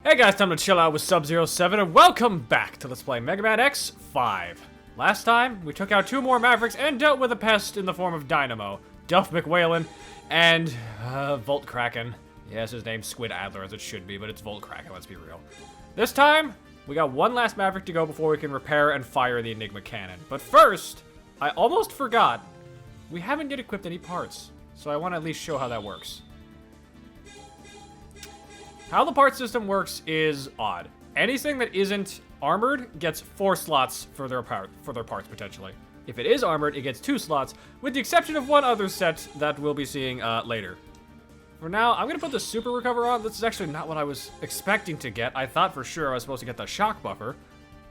Hey guys, time to chill out with Sub-07 and welcome back to Let's Play Mega Man X5. Last time, we took out two more Mavericks and dealt with a pest in the form of Dynamo, Duff McWhalen, and Volt Kraken. Yes, his name's Squid Adler as it should be, but it's Volt Kraken, let's be real. This time, we got one last Maverick to go before we can repair and fire the Enigma cannon. But first, I almost forgot, we haven't yet equipped any parts, so I want to at least show how that works. How the part system works is odd. Anything that isn't armored gets 4 slots for their parts, potentially. If it is armored, it gets 2 slots, with the exception of one other set that we'll be seeing later. For now, I'm going to put the Super Recover on. This is actually not what I was expecting to get. I thought for sure I was supposed to get the Shock Buffer.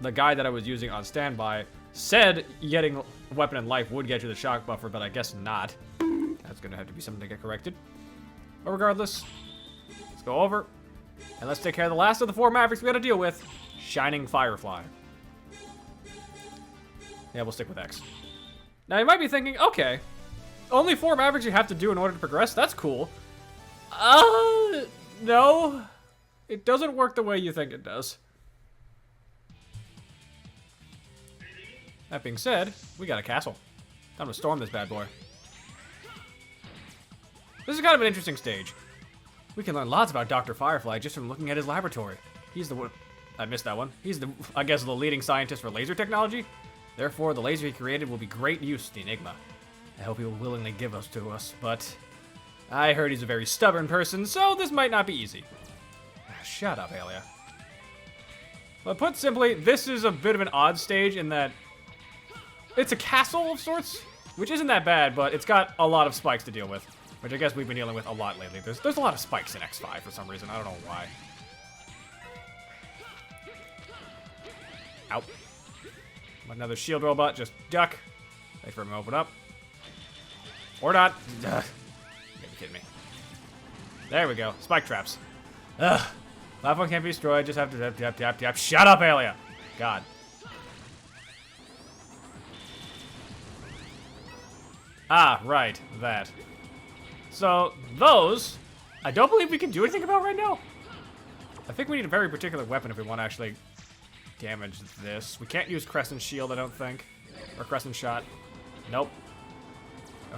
The guy that I was using on standby said getting Weapon and Life would get you the Shock Buffer, but I guess not. That's going to have to be something to get corrected. But regardless, let's go over. And let's take care of the last of the 4 Mavericks we gotta deal with. Shining Firefly. Yeah, we'll stick with X. Now, you might be thinking, okay, only 4 Mavericks you have to do in order to progress? That's cool. No. It doesn't work the way you think it does. That being said, we got a castle. Time to storm this bad boy. This is kind of an interesting stage. We can learn lots about Dr. Firefly just from looking at his laboratory. He's the one... I missed that one. He's the, I guess, the leading scientist for laser technology. Therefore, the laser he created will be great use to the Enigma. I hope he will willingly give us to us, but... I heard he's a very stubborn person, so this might not be easy. Shut up, Alia. But put simply, this is a bit of an odd stage in that... It's a castle of sorts, which isn't that bad, but it's got a lot of spikes to deal with. Which I guess we've been dealing with a lot lately. There's a lot of spikes in X5 for some reason. I don't know why. Ow. Another shield robot. Just duck. Wait for him to open up. Or not. Ugh. You gotta be kidding me. There we go. Spike traps. Ugh. Platform can't be destroyed. Just have to tap. Shut up, Alia. God. Ah, right. That. So, those, I don't believe we can do anything about right now. I think we need a very particular weapon if we want to actually damage this. We can't use Crescent Shield, I don't think. Or Crescent Shot. Nope.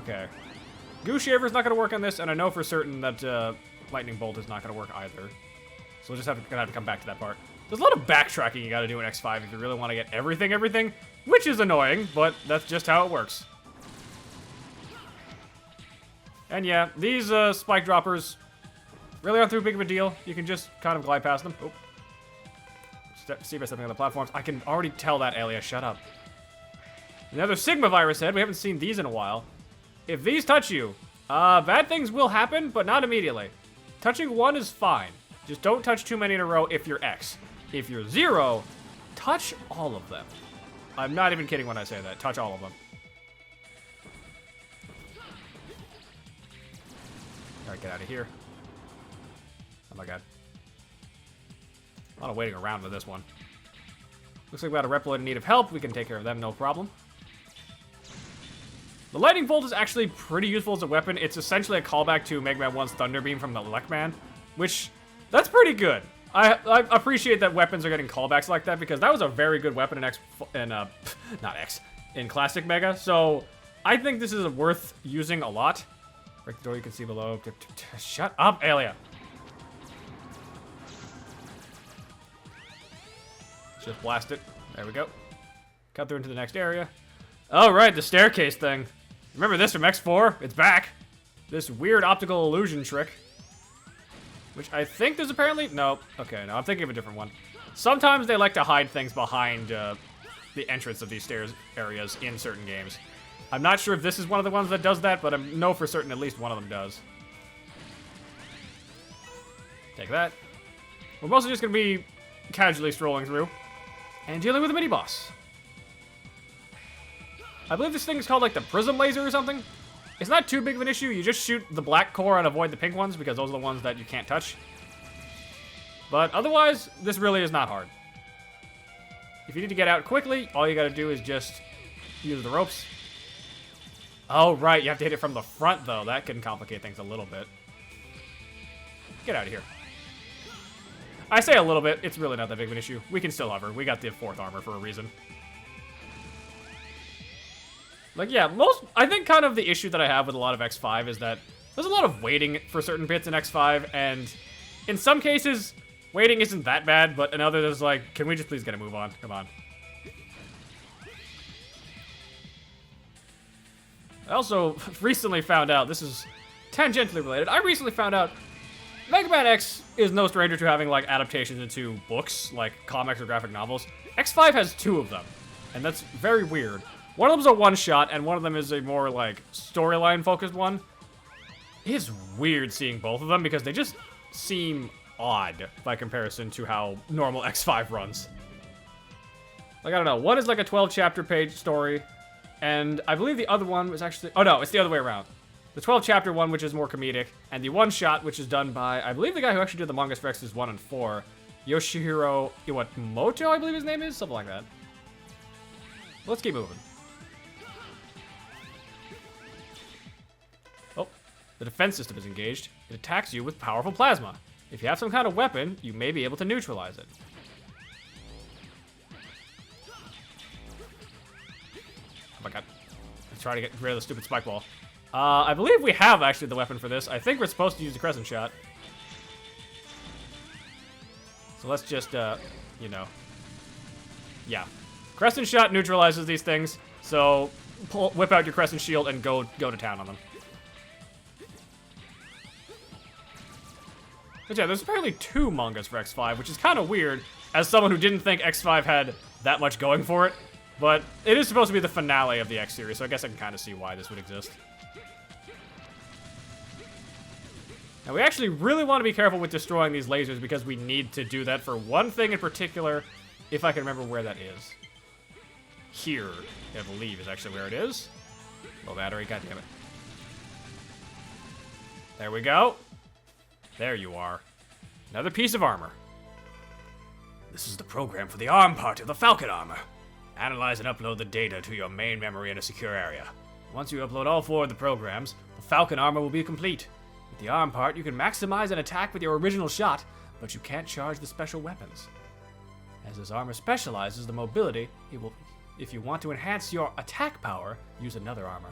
Okay. Goose Shaver's not going to work on this, and I know for certain that Lightning Bolt is not going to work either. So we'll just have to come back to that part. There's a lot of backtracking you got to do in X5 if you really want to get everything, which is annoying, but that's just how it works. And yeah, these spike droppers really aren't too big of a deal. You can just kind of glide past them. Oh. See if I stepping on the platforms. I can already tell that, Alia. Shut up. Another Sigma virus head. We haven't seen these in a while. If these touch you, bad things will happen, but not immediately. Touching one is fine. Just don't touch too many in a row if you're X. If you're 0, touch all of them. I'm not even kidding when I say that. Touch all of them. Alright, get out of here. Oh my god. A lot of waiting around with this one. Looks like we got a Reploid in need of help. We can take care of them, no problem. The Lightning Bolt is actually pretty useful as a weapon. It's essentially a callback to Mega Man 1's Thunder Beam from the Lekman, which, that's pretty good. I appreciate that weapons are getting callbacks like that because that was a very good weapon in Classic Mega. So, I think this is worth using a lot. Break the door you can see below. Shut up, Alia. Just blast it. There we go. Cut through into the next area. Oh, right, the staircase thing. Remember this from X4? It's back. This weird optical illusion trick. Which I think there's apparently... No. Okay, no, I'm thinking of a different one. Sometimes they like to hide things behind the entrance of these stairs areas in certain games. I'm not sure if this is one of the ones that does that, but I know for certain at least one of them does. Take that. We're mostly just going to be casually strolling through and dealing with a mini-boss. I believe this thing is called like the Prism Laser or something. It's not too big of an issue. You just shoot the black core and avoid the pink ones because those are the ones that you can't touch. But otherwise, this really is not hard. If you need to get out quickly, all you got to do is just use the ropes. Oh, right, you have to hit it from the front, though. That can complicate things a little bit. Get out of here. I say a little bit. It's really not that big of an issue. We can still hover. We got the 4th armor for a reason. Like, yeah, I think kind of the issue that I have with a lot of X5 is that there's a lot of waiting for certain bits in X5, and in some cases, waiting isn't that bad, but in others, it's like, can we just please get a move on? Come on. I also recently found out, this is tangentially related, I recently found out Mega Man X is no stranger to having, like, adaptations into books, like comics or graphic novels. X5 has 2 of them, and that's very weird. One of them's a one-shot, and one of them is a more, like, storyline-focused one. It's weird seeing both of them, because they just seem odd by comparison to how normal X5 runs. Like, I don't know, one is like a 12-chapter page story, and I believe the other one was actually... Oh, no, it's the other way around. The 12-chapter one, which is more comedic, and the one-shot, which is done by, I believe the guy who actually did the mangas for X's 1 and 4, Yoshihiro Iwamoto, I believe his name is? Something like that. Let's keep moving. Oh, the defense system is engaged. It attacks you with powerful plasma. If you have some kind of weapon, you may be able to neutralize it. Oh my god. Let's try to get rid of the stupid spike ball. I believe we have actually the weapon for this. I think we're supposed to use the crescent shot. So let's just, you know. Yeah. Crescent shot neutralizes these things, so whip out your crescent shield and go to town on them. But yeah, there's apparently 2 mangas for X5, which is kind of weird, as someone who didn't think X5 had that much going for it. But it is supposed to be the finale of the X series, so I guess I can kind of see why this would exist. Now, we actually really want to be careful with destroying these lasers because we need to do that for one thing in particular, if I can remember where that is. Here, I believe, is actually where it is. Low battery, goddammit. There we go. There you are. Another piece of armor. This is the program for the arm part of the Falcon armor. Analyze and upload the data to your main memory in a secure area. Once you upload all 4 of the programs, the Falcon armor will be complete. With the arm part, you can maximize an attack with your original shot, but you can't charge the special weapons. As this armor specializes the mobility, if you want to enhance your attack power, use another armor.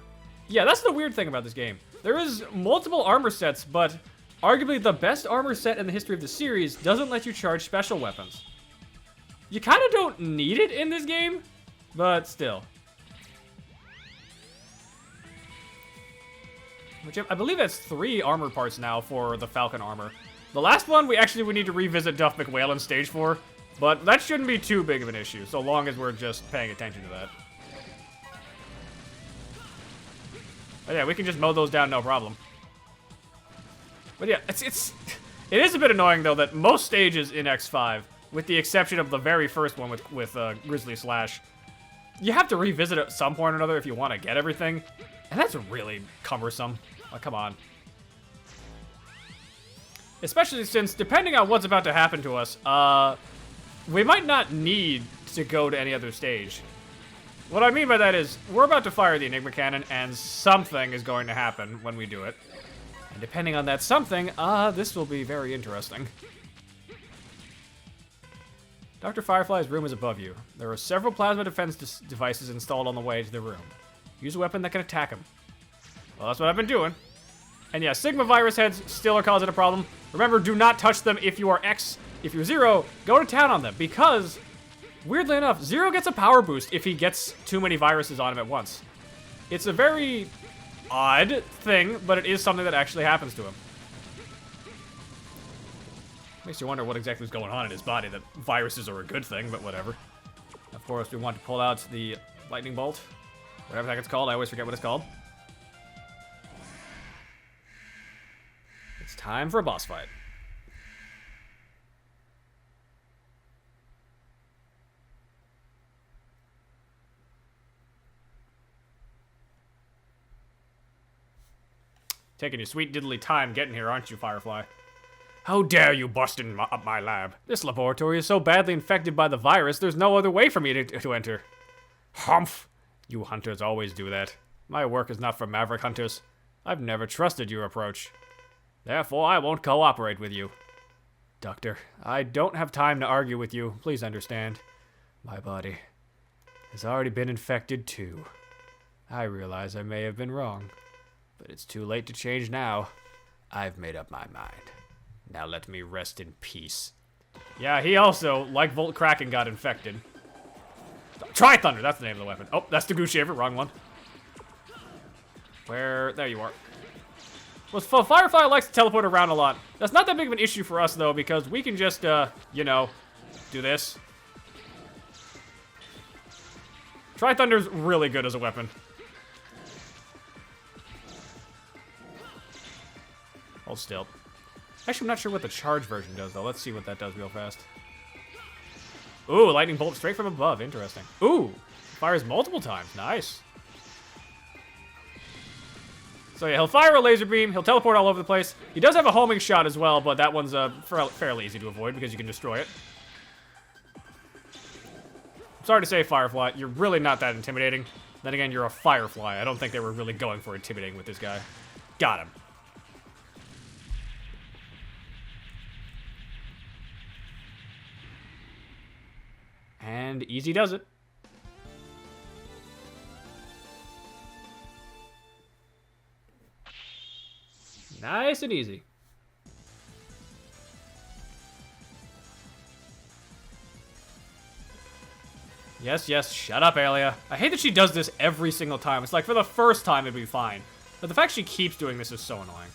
Yeah, that's the weird thing about this game. There is multiple armor sets, but arguably the best armor set in the history of the series doesn't let you charge special weapons. You kind of don't need it in this game, but still. Which I believe that's 3 armor parts now for the Falcon armor. The last one we would need to revisit Duff McWhalen stage 4, but that shouldn't be too big of an issue, so long as we're just paying attention to that. But yeah, we can just mow those down, no problem. But yeah, it is a bit annoying though that most stages in X5, with the exception of the very first one with Grizzly Slash, you have to revisit at some point or another if you want to get everything, and that's really cumbersome. Like, come on. Especially since, depending on what's about to happen to us, we might not need to go to any other stage. What I mean by that is, we're about to fire the Enigma cannon, and something is going to happen when we do it. And depending on that something, this will be very interesting. Dr. Firefly's room is above you. There are several plasma defense devices installed on the way to the room. Use a weapon that can attack him. Well, that's what I've been doing. And yeah, Sigma virus heads still are causing a problem. Remember, do not touch them if you are X. If you're Zero, go to town on them, because, weirdly enough, Zero gets a power boost if he gets too many viruses on him at once. It's a very odd thing, but it is something that actually happens to him. Makes you wonder what exactly is going on in his body, that viruses are a good thing, but whatever. Of course, we want to pull out the lightning bolt. Whatever that gets called, I always forget what it's called. It's time for a boss fight. Taking your sweet diddly time getting here, aren't you, Firefly? How dare you bust up my lab? This laboratory is so badly infected by the virus, there's no other way for me to enter. Humph! You hunters always do that. My work is not for maverick hunters. I've never trusted your approach. Therefore, I won't cooperate with you. Doctor, I don't have time to argue with you. Please understand. My body has already been infected too. I realize I may have been wrong, but it's too late to change now. I've made up my mind. Now let me rest in peace. Yeah, he also, like Volt Kraken, got infected. Tri-Thunder, that's the name of the weapon. Oh, that's the Goose Shaver, wrong one. Where? There you are. Well, Firefly likes to teleport around a lot. That's not that big of an issue for us, though, because we can just, you know, do this. Tri-Thunder's really good as a weapon. Hold still. Actually, I'm not sure what the charge version does, though. Let's see what that does real fast. Ooh, lightning bolt straight from above. Interesting. Ooh, fires multiple times. Nice. So yeah, he'll fire a laser beam. He'll teleport all over the place. He does have a homing shot as well, but that one's fairly easy to avoid because you can destroy it. I'm sorry to say, Firefly, you're really not that intimidating. Then again, you're a Firefly. I don't think they were really going for intimidating with this guy. Got him. And easy does it. Nice and easy. Yes, yes, shut up, Alia. I hate that she does this every single time. It's like for the first time it'd be fine. But the fact she keeps doing this is so annoying.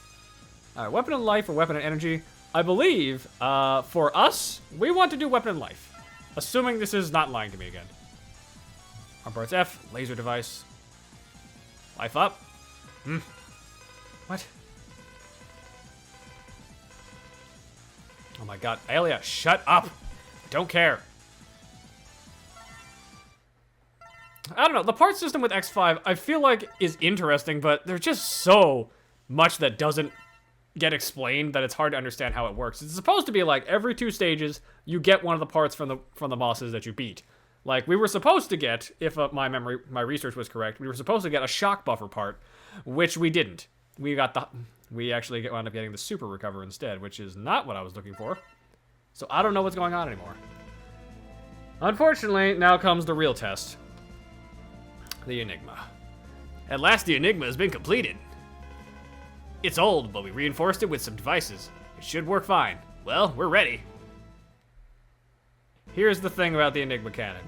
Alright, weapon of life or weapon of energy. I believe, for us, we want to do weapon of life. Assuming this is not lying to me again. Arm parts F, laser device. Life up. What? Oh my god. Alia, shut up! Don't care. I don't know. The part system with X5, I feel like, is interesting, but there's just so much that doesn't get explained that it's hard to understand how it works. It's supposed to be like every 2 stages, you get one of the parts from the bosses that you beat. Like, we were supposed to get, if my research was correct, we were supposed to get a shock buffer part, which we didn't. We actually wound up getting the super recover instead, which is not what I was looking for. So I don't know what's going on anymore. Unfortunately, now comes the real test. The Enigma. At last, the Enigma has been completed. It's old, but we reinforced it with some devices. It should work fine. Well, we're ready. Here's the thing about the Enigma cannon.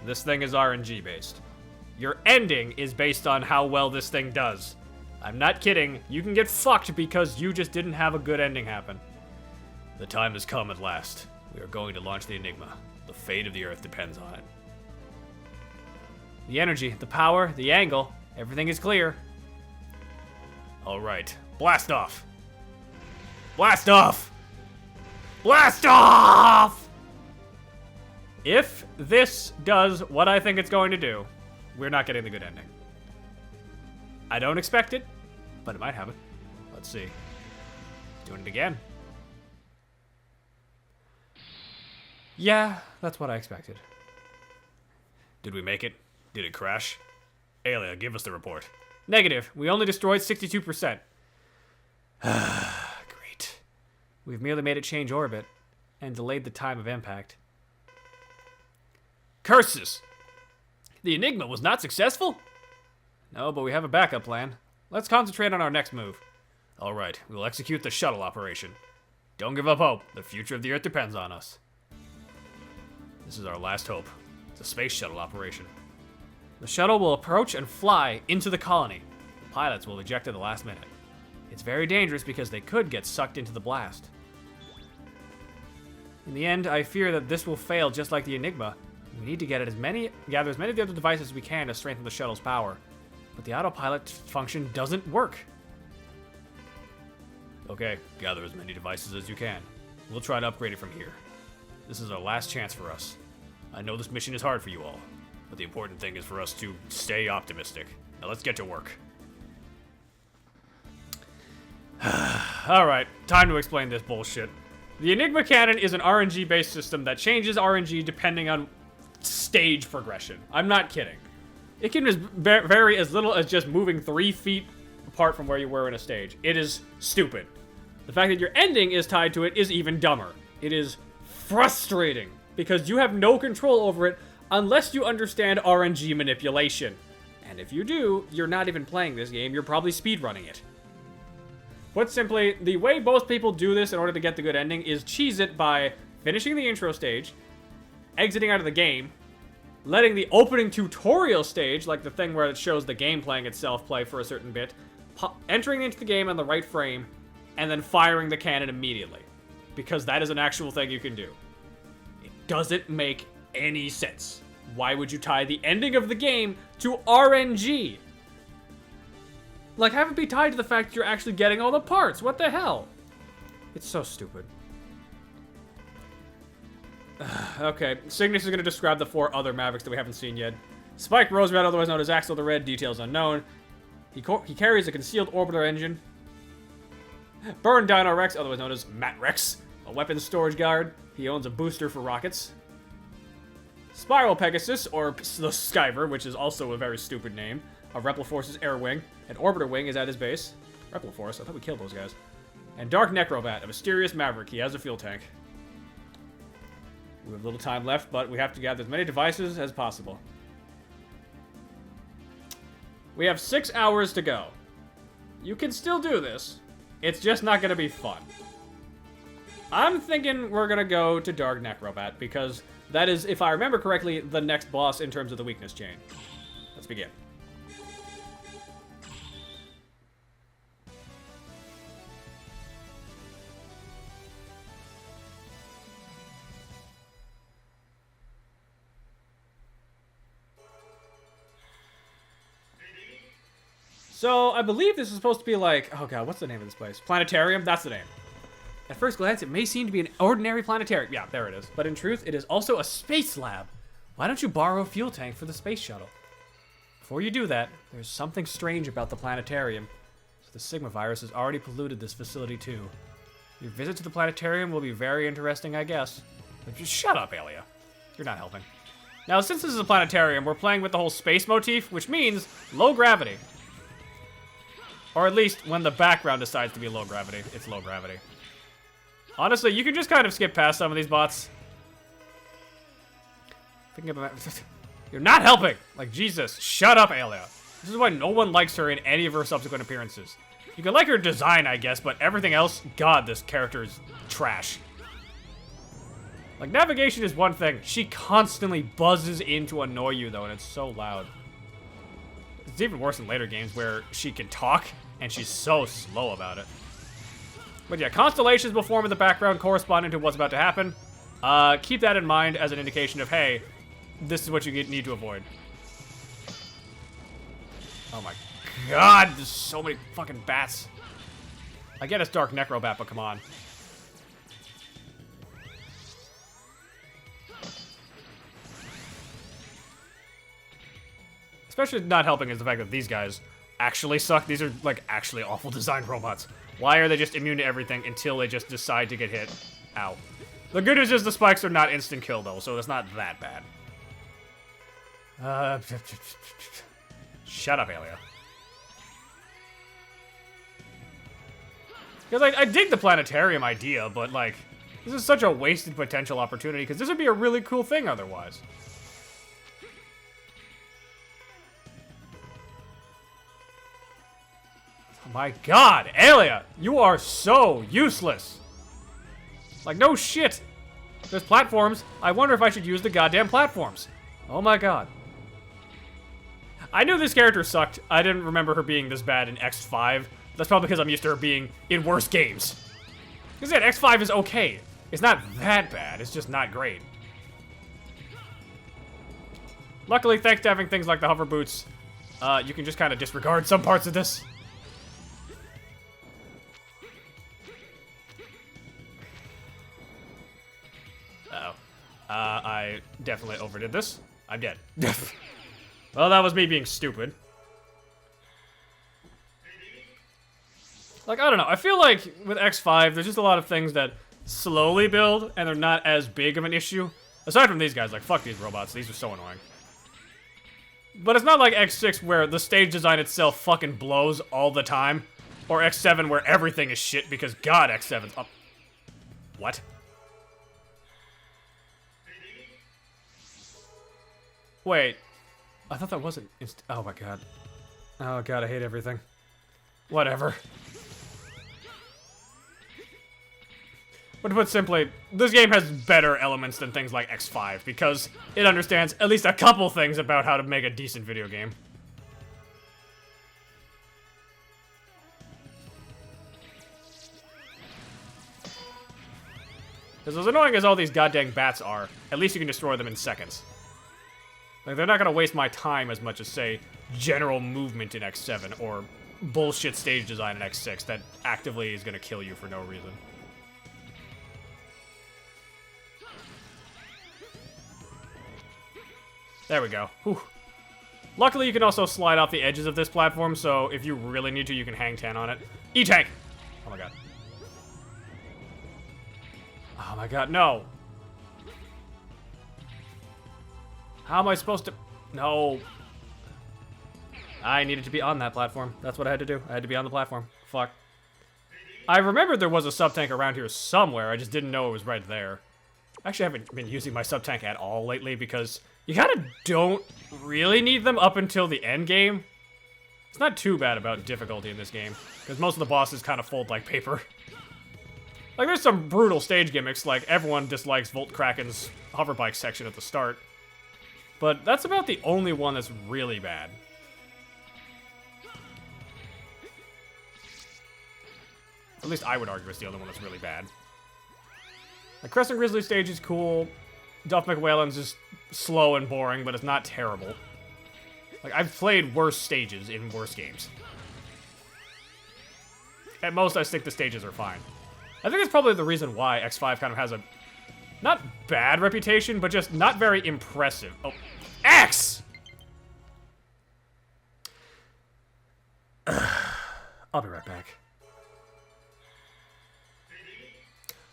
This thing is RNG based. Your ending is based on how well this thing does. I'm not kidding. You can get fucked because you just didn't have a good ending happen. The time has come at last. We are going to launch the Enigma. The fate of the Earth depends on it. The energy, the power, the angle, everything is clear. All right. Blast off! Blast off! Blast off! If this does what I think it's going to do, we're not getting the good ending. I don't expect it, but it might happen. Let's see. Doing it again. Yeah, that's what I expected. Did we make it? Did it crash? Alia, give us the report. Negative. We only destroyed 62%. Great. We've merely made it change orbit and delayed the time of impact. Curses! The Enigma was not successful? No, but we have a backup plan. Let's concentrate on our next move. All right, we'll execute the shuttle operation. Don't give up hope. The future of the Earth depends on us. This is our last hope. It's a space shuttle operation. The shuttle will approach and fly into the colony. The pilots will eject at the last minute. It's very dangerous because they could get sucked into the blast. In the end, I fear that this will fail just like the Enigma. We need to gather as many of the other devices as we can to strengthen the shuttle's power. But the autopilot function doesn't work. Okay, gather as many devices as you can. We'll try to upgrade it from here. This is our last chance for us. I know this mission is hard for you all, but the important thing is for us to stay optimistic. Now let's get to work. Alright, time to explain this bullshit. The Enigma cannon is an RNG-based system that changes RNG depending on stage progression. I'm not kidding. It can just vary as little as just moving 3 feet apart from where you were in a stage. It is stupid. The fact that your ending is tied to it is even dumber. It is frustrating because you have no control over it unless you understand RNG manipulation. And if you do, you're not even playing this game, you're probably speedrunning it. Put simply, the way most people do this in order to get the good ending is cheese it by finishing the intro stage, exiting out of the game, letting the opening tutorial stage, like the thing where it shows the game playing itself, play for a certain bit, entering into the game on the right frame, and then firing the cannon immediately. Because that is an actual thing you can do. It doesn't make any sense. Why would you tie the ending of the game to RNG? Like, have it be tied to the fact that you're actually getting all the parts. What the hell? It's so stupid. Okay, Cygnus is going to describe the 4 other Mavericks that we haven't seen yet. Spike Rosered, otherwise known as Axel the Red, details unknown. He carries a concealed orbiter engine. Burn Dino Rex, otherwise known as Matt Rex, a weapons storage guard. He owns a booster for rockets. Spiral Pegasus, or the Skyver, which is also a very stupid name, of Repliforce's air wing. An orbiter wing is at his base. Repliforce, I thought we killed those guys. And Dark Necrobat, a mysterious maverick. He has a fuel tank. We have little time left, but we have to gather as many devices as possible. We have 6 hours to go. You can still do this. It's just not going to be fun. I'm thinking we're going to go to Dark Necrobat, because that is, if I remember correctly, the next boss in terms of the weakness chain. Let's begin. So, I believe this is supposed to be like... Oh god, what's the name of this place? Planetarium? That's the name. At first glance, it may seem to be an ordinary planetarium. Yeah, there it is. But in truth, it is also a space lab. Why don't you borrow a fuel tank for the space shuttle? Before you do that, there's something strange about the planetarium. So the Sigma virus has already polluted this facility too. Your visit to the planetarium will be very interesting, I guess. But just shut up, Alia. You're not helping. Now, since this is a planetarium, we're playing with the whole space motif, which means low gravity. Or at least when the background decides to be low gravity, it's low gravity. Honestly, you can just kind of skip past some of these bots. You're not helping! Like, Jesus, shut up, Alia. This is why no one likes her in any of her subsequent appearances. You can like her design, I guess, but everything else, God, this character is trash. Like, navigation is one thing. She constantly buzzes in to annoy you, though, and it's so loud. It's even worse in later games where she can talk, and she's so slow about it. But yeah, constellations will form in the background corresponding to what's about to happen. Keep that in mind as an indication of, hey, this is what you need to avoid. Oh my god, there's so many fucking bats. I get it's Dark Necrobat, but come on. Especially not helping is the fact that these guys actually suck. These are, like, actually awful designed robots. Why are they just immune to everything until they just decide to get hit? Ow. The good news is the spikes are not instant kill, though, so it's not that bad. Shut up, Alia. Because I dig the planetarium idea, but, like, this is such a wasted potential opportunity, because this would be a really cool thing otherwise. Oh my god, Alia, you are so useless. Like, no shit. There's platforms. I wonder if I should use the goddamn platforms. Oh my god. I knew this character sucked. I didn't remember her being this bad in X5. That's probably because I'm used to her being in worse games. Because yeah, X5 is okay. It's not that bad. It's just not great. Luckily, thanks to having things like the hover boots, you can just kind of disregard some parts of this. Uh-oh. I definitely overdid this. I'm dead. Well, that was me being stupid. Like, I don't know. I feel like with X5, there's just a lot of things that slowly build, and they're not as big of an issue. Aside from these guys, like, fuck these robots. These are so annoying. But it's not like X6 where the stage design itself fucking blows all the time. Or X7 where everything is shit because, God, X7's up. What? Wait. I thought that wasn't oh my god. Oh god, I hate everything. Whatever. But to put simply, this game has better elements than things like X5 because it understands at least a couple things about how to make a decent video game. Because as annoying as all these goddamn bats are, at least you can destroy them in seconds. Like, they're not gonna waste my time as much as, say, general movement in X7 or bullshit stage design in X6 that actively is gonna kill you for no reason. There we go. Whew. Luckily, you can also slide off the edges of this platform, so if you really need to, you can hang 10 on it. E-tank! Oh my god. Oh my god, no! How am I supposed to... No. I needed to be on that platform. That's what I had to do. I had to be on the platform. Fuck. I remembered there was a sub-tank around here somewhere, I just didn't know it was right there. Actually, I haven't been using my sub-tank at all lately because you kinda don't really need them up until the end game. It's not too bad about difficulty in this game, because most of the bosses kind of fold like paper. Like, there's some brutal stage gimmicks, like everyone dislikes Volt Kraken's hoverbike section at the start. But that's about the only one that's really bad. At least I would argue it's the only one that's really bad. The Crescent Grizzly stage is cool. Duff McWhalen's is slow and boring, but it's not terrible. Like, I've played worse stages in worse games. At most, I think the stages are fine. I think it's probably the reason why X5 kind of has a not bad reputation, but just not very impressive. Oh, X! I'll be right back.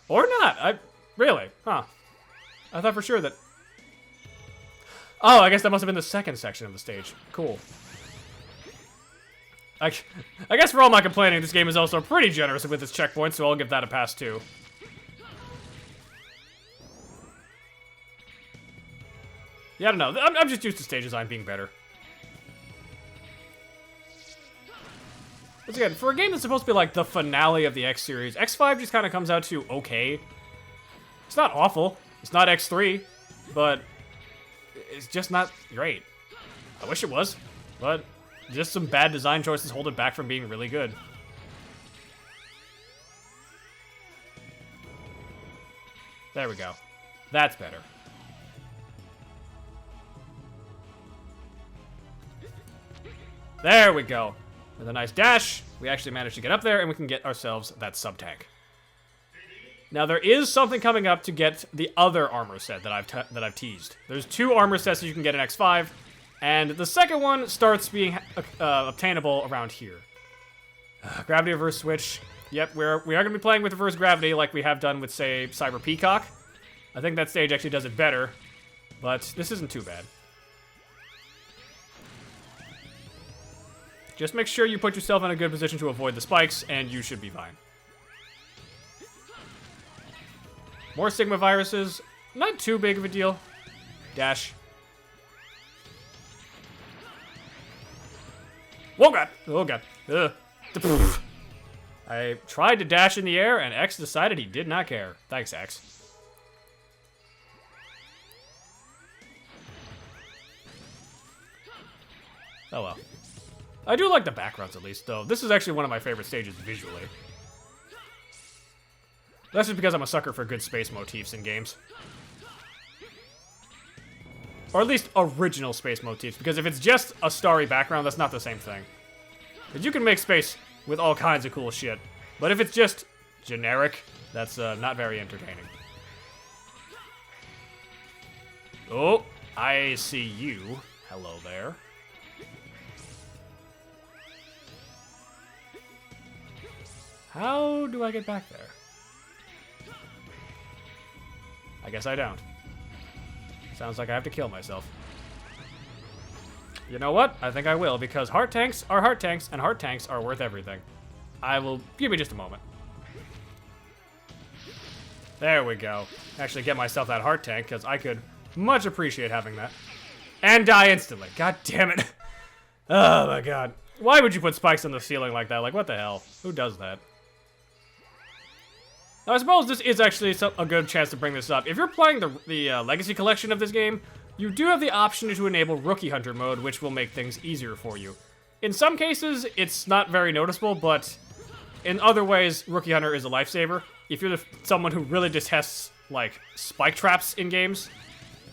Or not. Really? Huh. I thought for sure that... Oh, I guess that must have been the second section of the stage. Cool. I guess for all my complaining, this game is also pretty generous with its checkpoints, so I'll give that a pass too. Yeah, I don't know. I'm just used to stage design being better. Once again, for a game that's supposed to be like the finale of the X series, X5 just kind of comes out to okay. It's not awful. It's not X3, but it's just not great. I wish it was, but just some bad design choices hold it back from being really good. There we go. That's better. There we go. With a nice dash, we actually managed to get up there, and we can get ourselves that sub-tank. Now, there is something coming up to get the other armor set that I've teased. There's 2 armor sets that you can get in X5, and the second one starts being obtainable around here. Gravity reverse switch. Yep, we are going to be playing with reverse gravity like we have done with, say, Cyber Peacock. I think that stage actually does it better, but this isn't too bad. Just make sure you put yourself in a good position to avoid the spikes, and you should be fine. More Sigma viruses. Not too big of a deal. Dash. Oh god! Oh god. Ugh. I tried to dash in the air, and X decided he did not care. Thanks, X. Oh well. I do like the backgrounds, at least, though. This is actually one of my favorite stages visually. That's just because I'm a sucker for good space motifs in games. Or at least original space motifs, because if it's just a starry background, that's not the same thing. Because you can make space with all kinds of cool shit, but if it's just generic, that's not very entertaining. Oh, I see you. Hello there. How do I get back there? I guess I don't. Sounds like I have to kill myself. You know what? I think I will, because heart tanks are heart tanks, and heart tanks are worth everything. I will... Give me just a moment. There we go. Actually get myself that heart tank, because I could much appreciate having that. And die instantly. God damn it. Oh my god. Why would you put spikes on the ceiling like that? Like, what the hell? Who does that? Now, I suppose this is actually a good chance to bring this up. If you're playing the Legacy Collection of this game, you do have the option to enable Rookie Hunter mode, which will make things easier for you. In some cases, it's not very noticeable, but in other ways, Rookie Hunter is a lifesaver. If you're someone who really detests, like, spike traps in games,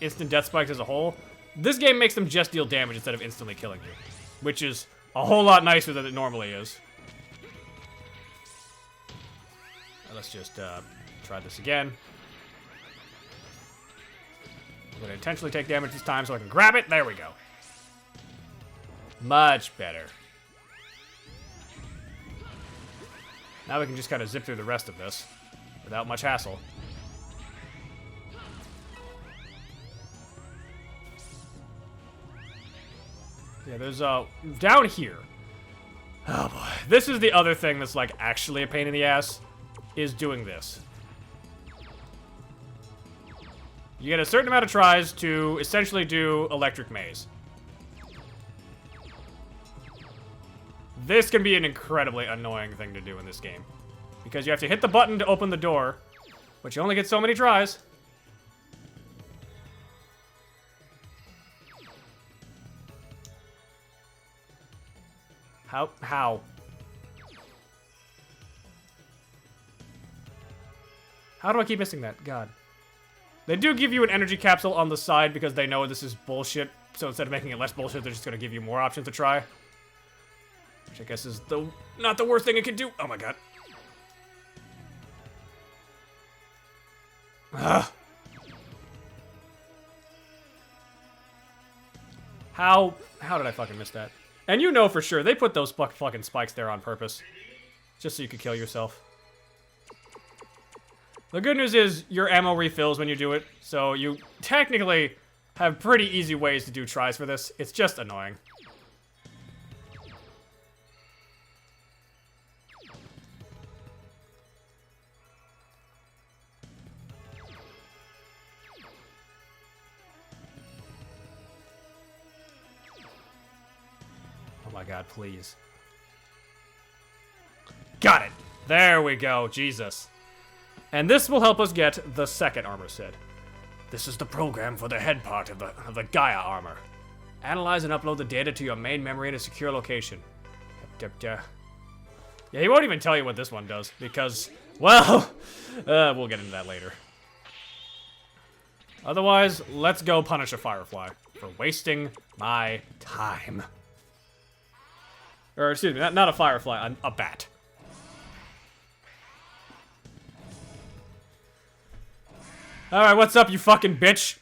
instant death spikes as a whole, this game makes them just deal damage instead of instantly killing you, which is a whole lot nicer than it normally is. Let's just try this again. I'm going to intentionally take damage this time so I can grab it. There we go. Much better. Now we can just kind of zip through the rest of this without much hassle. Yeah, there's down here. Oh boy. This is the other thing that's like actually a pain in the ass, is doing this. You get a certain amount of tries to essentially do Electric Maze. This can be an incredibly annoying thing to do in this game, because you have to hit the button to open the door, but you only get so many tries. How? How do I keep missing that? God. They do give you an energy capsule on the side because they know this is bullshit, so instead of making it less bullshit, they're just gonna give you more options to try. Which I guess is not the worst thing it can do. Oh my god. Ugh. How did I fucking miss that? And you know for sure, they put those fucking spikes there on purpose. Just so you could kill yourself. The good news is, your ammo refills when you do it, so you technically have pretty easy ways to do tries for this. It's just annoying. Oh my god, please. Got it! There we go, Jesus. And this will help us get the second armor set. This is the program for the head part of the Gaia armor. Analyze and upload the data to your main memory in a secure location. Yeah, he won't even tell you what this one does, because, well, we'll get into that later. Otherwise, let's go punish a Firefly for wasting my time. Or, excuse me, not a Firefly, a bat. Alright, what's up, you fucking bitch?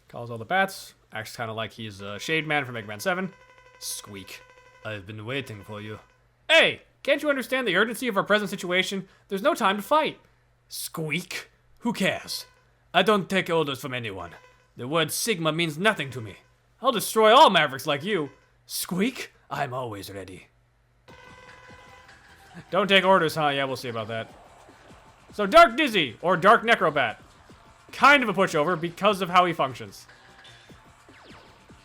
Calls all the bats. Acts kind of like he's a Shade Man from Mega Man 7. Squeak. I've been waiting for you. Hey! Can't you understand the urgency of our present situation? There's no time to fight. Squeak. Who cares? I don't take orders from anyone. The word Sigma means nothing to me. I'll destroy all Mavericks like you. Squeak? I'm always ready. Don't take orders, huh? Yeah, we'll see about that. So Dark Dizzy, or Dark Necrobat. Kind of a pushover because of how he functions.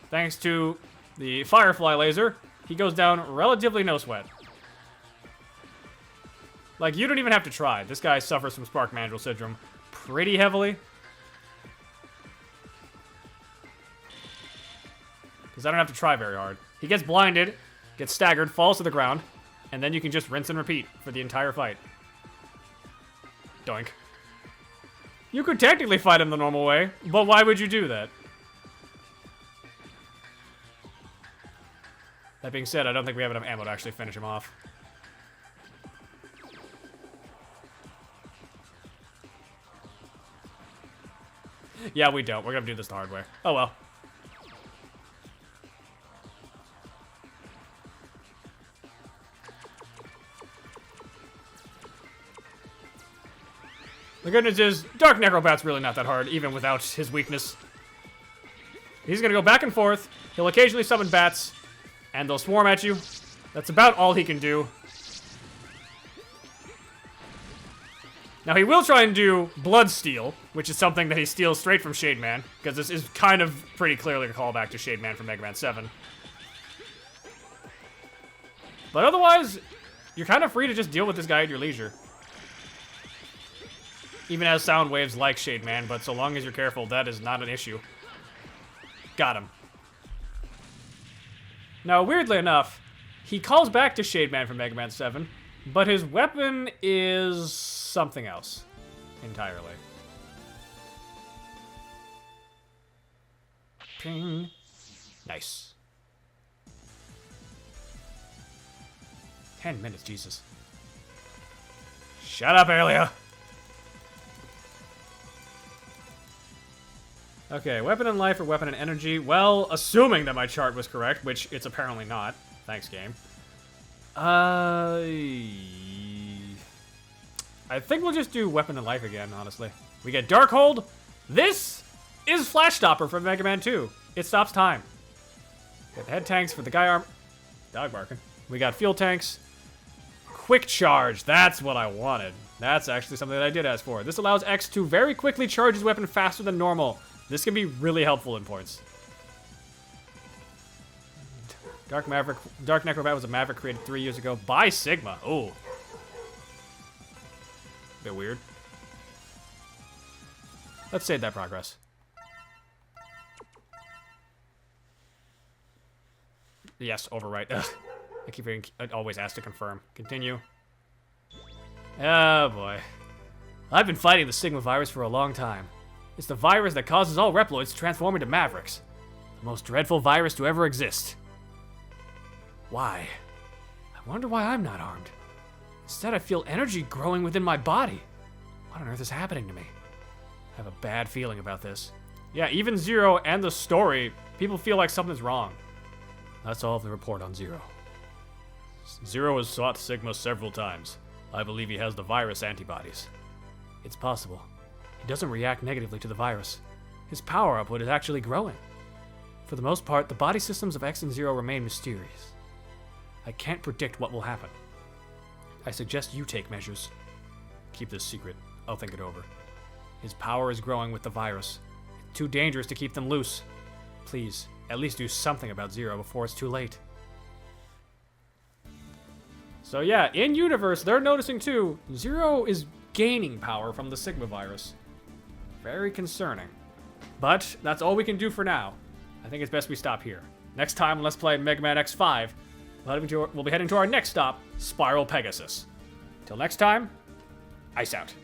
Thanks to the Firefly laser, he goes down relatively no sweat. Like, you don't even have to try. This guy suffers from Spark Mandrill Syndrome pretty heavily. Because I don't have to try very hard. He gets blinded, gets staggered, falls to the ground, and then you can just rinse and repeat for the entire fight. Doink. You could technically fight him the normal way, but why would you do that? That being said, I don't think we have enough ammo to actually finish him off. Yeah, we don't. We're gonna do this the hard way. Oh well. The good news is, Dark Necrobat's really not that hard, even without his weakness. He's gonna go back and forth, he'll occasionally summon bats, and they'll swarm at you. That's about all he can do. Now, he will try and do Bloodsteel, which is something that he steals straight from Shade Man, because this is kind of pretty clearly a callback to Shade Man from Mega Man 7. But otherwise, you're kind of free to just deal with this guy at your leisure. Even as sound waves like Shade Man, but so long as you're careful, that is not an issue. Got him. Now, weirdly enough, he calls back to Shade Man from Mega Man 7, but his weapon is something else entirely. Ping. Nice. 10 minutes, Jesus. Shut up, Alia. Okay, weapon and life or weapon and energy. Well, assuming that my chart was correct, which it's apparently not. Thanks, game. I think we'll just do weapon and life again, honestly. We get Darkhold. This is Flash Stopper from Mega Man 2. It stops time. Got the head tanks for the guy arm. Dog barking. We got fuel tanks. Quick charge. That's what I wanted. That's actually something that I did ask for. This allows X to very quickly charge his weapon faster than normal. This can be really helpful in points. Dark Necrobat was a Maverick created 3 years ago by Sigma. Oh. Bit weird. Let's save that progress. Yes, overwrite. Ugh. I keep getting always asked to confirm. Continue. Oh boy. I've been fighting the Sigma virus for a long time. It's the virus that causes all Reploids to transform into Mavericks. The most dreadful virus to ever exist. Why? I wonder why I'm not armed. Instead, I feel energy growing within my body. What on earth is happening to me? I have a bad feeling about this. Yeah, even Zero and the story, people feel like something's wrong. That's all of the report on Zero. Zero has sought Sigma several times. I believe he has the virus antibodies. It's possible. He doesn't react negatively to the virus. His power output is actually growing. For the most part, the body systems of X and Zero remain mysterious. I can't predict what will happen. I suggest you take measures. Keep this secret. I'll think it over. His power is growing with the virus. It's too dangerous to keep them loose. Please, at least do something about Zero before it's too late. So yeah, in universe, they're noticing too, Zero is gaining power from the Sigma virus. Very concerning. But that's all we can do for now. I think it's best we stop here. Next time, let's play Mega Man X5. We'll be heading to our next stop, Spiral Pegasus. Till next time, ice out.